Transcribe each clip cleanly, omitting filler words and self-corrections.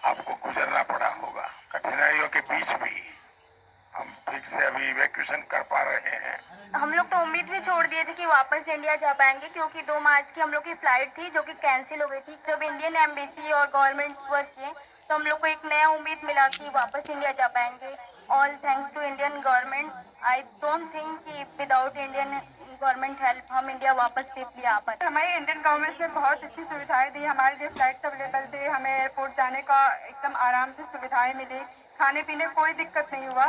आपको गुजरना पड़ा होगा। कठिनाइयों के बीच भी हम ठीक से अभी इवैक्यूएशन कर पा रहे हैं। हम लोग तो उम्मीद भी छोड़ दिए थे कि वापस इंडिया जा पाएंगे, क्योंकि 2 मार्च की हम लोग की फ्लाइट थी जो कि कैंसिल हो गई थी। जब इंडियन एम्बेसी और गवर्नमेंट वर्क किए तो हम लोग को एक नया उम्मीद मिला कि वापस इंडिया जा पाएंगे। All thanks to Indian government. I don't think कि विदाउट इंडियन गवर्नमेंट हेल्प हम इंडिया वापस सेफली आ पाते। हमारी इंडियन गवर्नमेंट ने बहुत अच्छी सुविधाएं दी। हमारे लिए फ्लाइट अवेलेबल थे, हमें एयरपोर्ट जाने का एकदम आराम से सुविधाएं मिली, खाने पीने कोई दिक्कत नहीं हुआ।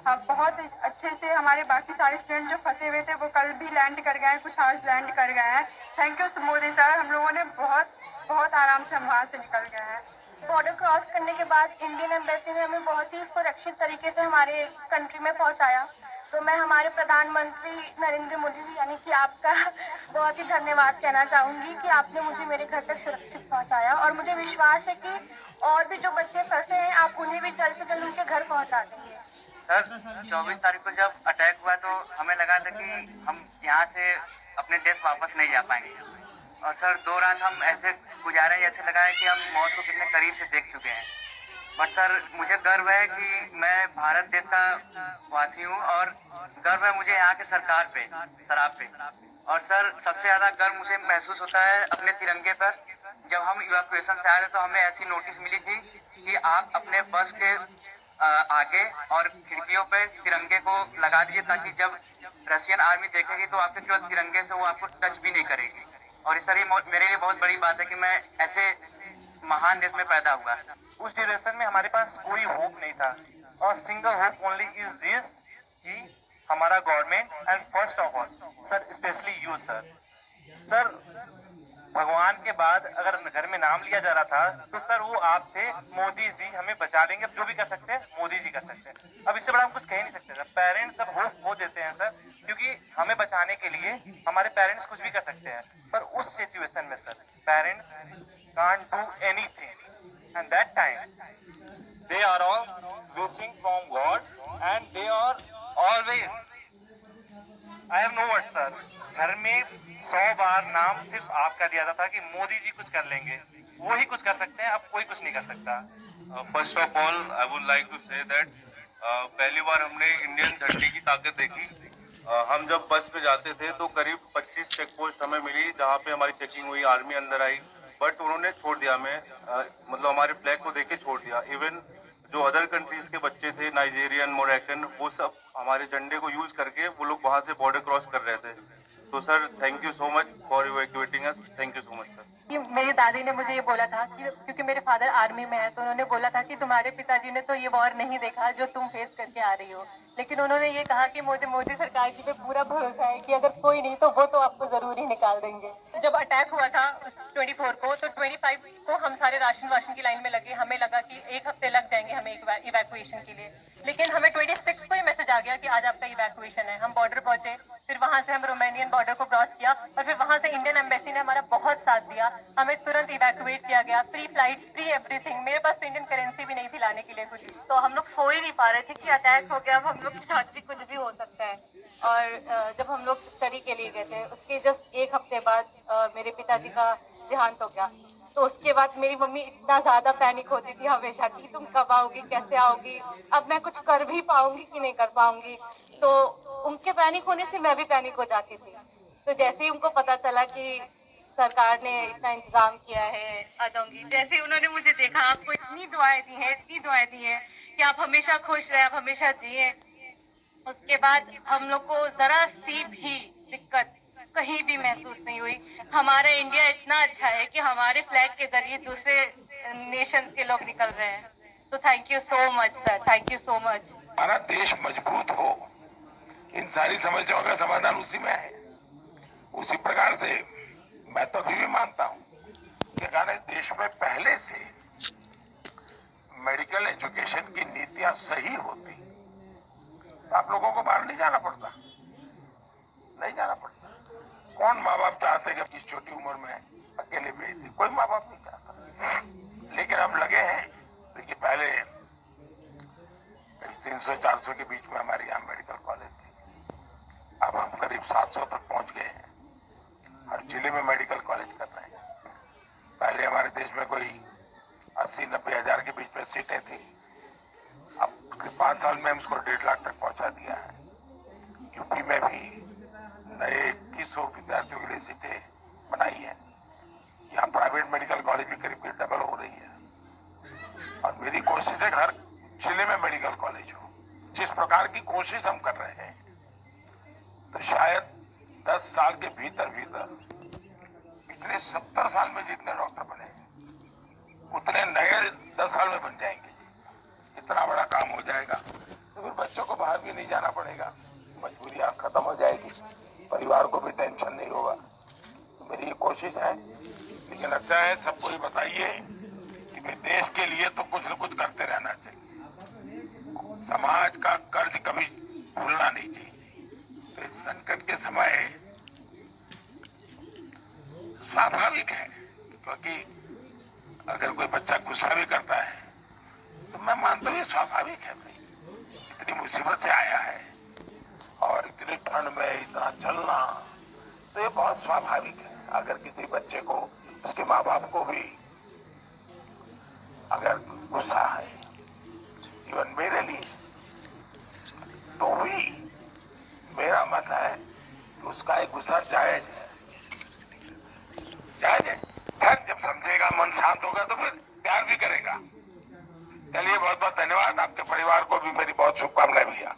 हम बहुत अच्छे से, हमारे बाकी सारे स्टूडेंट जो फंसे हुए थे वो कल भी लैंड कर गए हैं, कुछ आज लैंड कर गए हैं। थैंक यू मोदी सर, हम लोगों ने बहुत आराम से हम वहाँ से निकल गए हैं। बॉर्डर क्रॉस करने के बाद इंडियन एम्बेसी ने हमें बहुत ही सुरक्षित तरीके से हमारे कंट्री में पहुंचाया। तो मैं हमारे प्रधानमंत्री नरेंद्र मोदी जी यानी कि आपका बहुत ही धन्यवाद कहना चाहूंगी कि आपने मुझे मेरे घर तक सुरक्षित पहुंचाया। और मुझे विश्वास है कि और भी जो बच्चे फंसे हैं आप उन्हें भी जल्द से जल्द उनके घर पहुंचा देंगे। सर 24 तारीख को जब अटैक हुआ तो हमें लगा था कि हम यहाँ से अपने देश वापस नहीं जा पाएंगे। और सर 2 रात हम ऐसे गुजारे जैसे लगा है कि हम मौत को कितने करीब से देख चुके हैं। बट सर मुझे गर्व है कि मैं भारत देश का वासी हूँ और गर्व है मुझे यहाँ के सरकार पे, सर आप पे। और सर सबसे ज्यादा गर्व मुझे महसूस होता है अपने तिरंगे पर। जब हम इवैक्यूएशन से आ रहे तो हमें ऐसी नोटिस मिली थी कि आप अपने बस के आगे और खिड़कियों पे तिरंगे को लगा दीजिए ताकि जब रशियन आर्मी देखेगी तो आपके केवल तिरंगे से वो आपको टच भी नहीं करेगी। और सर ये मेरे लिए बहुत बड़ी बात है कि मैं ऐसे महान देश में पैदा हुआ। उस ड्यूरेशन में हमारे पास कोई होप नहीं था और single hope only is this कि हमारा government and first of all sir specially you sir भगवान के बाद अगर घर में नाम लिया जा रहा था तो सर वो आप थे। मोदी जी हमें बचा लेंगे, अब जो भी कर सकते हैं मोदी जी कर सकते हैं। अब इससे बड़ा हम कुछ कह नहीं सकते सर। पेरेंट्स सब होप खो देते हैं सर, क्योंकि हमें बचाने के लिए हमारे पेरेंट्स कुछ भी कर सकते हैं, पर उस सिचुएशन में sir parents can't do anything and that time they are all wishing from God and they are always I have no word sir. घर में 100 बार नाम सिर्फ आपका लिया था कि मोदी जी कुछ कर लेंगे, वो ही कुछ कर सकते हैं, अब कोई कुछ नहीं कर सकता। First of all I would like to say that पहली बार हमने इंडियन झंडे की ताकत देखी। हम जब बस पे जाते थे तो करीब 25 चेक पोस्ट हमें मिली जहाँ पे हमारी चेकिंग हुई, आर्मी अंदर आई, बट उन्होंने छोड़ दिया हमें, मतलब हमारे फ्लैग को देख के छोड़ दिया। इवन जो अदर कंट्रीज के बच्चे थे, नाइजीरियन, मोरक्कन, वो सब हमारे झंडे को यूज करके वो लोग वहां से बॉर्डर क्रॉस कर रहे थे। तो sir thank you so much for evacuating us, thank you so much sir. मेरी दादी ने मुझे ये बोला था कि क्योंकि मेरे फादर आर्मी में है तो उन्होंने बोला था कि तुम्हारे पिताजी ने तो ये वॉर नहीं देखा जो तुम फेस करके आ रही हो, लेकिन उन्होंने ये कहा कि मुझे मोदी सरकार जी पे पूरा भरोसा है कि अगर कोई नहीं तो वो तो आपको जरूर ही निकाल देंगे। जब अटैक हुआ था 24 को तो 25 को हम सारे राशन की लाइन में लगे। हमें लगा कि 1 हफ्ते लग जाएंगे हमें इवैक्यूएशन के लिए, लेकिन हमें 26 को ही मैसेज आ गया कि आज आपका इवैक्यूएशन है। हम बॉर्डर पहुंचे, फिर वहां से हम रोमानियन बॉर्डर को क्रॉस किया और फिर वहां से इंडियन एम्बेसी ने हमारा बहुत साथ दिया। हमें तुरंत इवैक्यूएट किया गया, फ्री फ्लाइट, फ्री एवरीथिंग। मेरे पास तो इंडियन करेंसी भी नहीं थी लाने के लिए कुछ। तो हम लोग सो ही नहीं पा रहे थे कि अटैक हो गया, अब हम लोग के साथ भी कुछ भी हो सकता है। और जब हम लोग स्टडी के लिए गए थे उसके जस्ट 1 हफ्ते बाद मेरे पिताजी का देहांत हो गया। तो उसके बाद मेरी मम्मी इतना ज्यादा पैनिक होती थी हमेशा कि तुम कब आओगी, कैसे आओगी, अब मैं कुछ कर भी पाऊंगी कि नहीं कर पाऊंगी। तो उनके पैनिक होने से मैं भी पैनिक हो जाती थी। तो जैसे ही उनको पता चला कि सरकार ने इतना इंतजाम किया है आ जाऊंगी, जैसे ही उन्होंने मुझे देखा, आपको इतनी दुआएं दी हैं कि आप हमेशा खुश रहे, आप हमेशा जिए। उसके बाद हम लोग को जरा सी भी दिक्कत कहीं भी महसूस नहीं हुई। हमारा इंडिया इतना अच्छा है कि हमारे फ्लैग के जरिए दूसरे नेशंस के लोग निकल रहे हैं। तो thank you so much sir, thank you so much. हमारा देश मजबूत हो, इन सारी समस्याओं का समाधान उसी में है। उसी प्रकार से मैं तो अभी भी मानता हूं कि अगर देश में पहले से मेडिकल एजुकेशन की नीतियां सही होती तो आप लोगों को बाहर नहीं जाना पड़ता। कौन माँ बाप चाहते कि इस छोटी उम्र में अकेले भेज दे? कोई माँ बाप नहीं चाहता। लेकिन हम लगे हैं, देखिए पहले 300-400 के बीच में हमारे यहाँ मेडिकल कॉलेज थी, अब हम करीब 700 तक पहुंच गए हैं। हर जिले में मेडिकल कॉलेज कर रहे हैं। पहले हमारे देश में कोई 80-90 हजार के बीच सीटें थी, अब 5 साल में हम उसको 1.5 लाख तक पहुंचा दिया है। यूपी में भी नए 2100 विद्यार्थियों के लिए सीटें बनाई है। यहाँ प्राइवेट मेडिकल कॉलेज भी करीब डबल हो रही है और मेरी कोशिश है हर जिले में मेडिकल कॉलेज हो। जिस प्रकार की कोशिश हम कर रहे हैं तो शायद 10 साल के भीतर पिछले 70 साल में जितने डॉक्टर बने उतने नए 10 साल में बन जाएंगे। इतना बड़ा काम हो जाएगा तो फिर बच्चों को बाहर भी नहीं जाना पड़ेगा, मजबूरियां खत्म हो जाएगी, परिवार को भी टेंशन नहीं होगा। तो मेरी ये कोशिश है, लेकिन लगता है सबको ये बताइए कि भाई देश के लिए तो कुछ न कुछ करते रहना चाहिए। समाज का कर्ज कभी भूलना नहीं चाहिए। तो इस संकट के समय स्वाभाविक है, क्योंकि अगर कोई बच्चा गुस्सा भी करता है तो मैं मानता हूँ ये स्वाभाविक है भाई, इतनी मुसीबत से आया है और इतनी ठंड में इतना चलना, तो ये बहुत स्वाभाविक है। अगर किसी बच्चे को, उसके माँ बाप को भी अगर गुस्सा है, इवन मेरे लिए, तो भी मेरा मत है कि उसका एक गुस्सा जायज है। जायज है, जब समझेगा, मन शांत होगा तो फिर प्यार भी करेगा। चलिए, बहुत बहुत धन्यवाद। आपके परिवार को भी मेरी बहुत शुभकामनाएं भैया।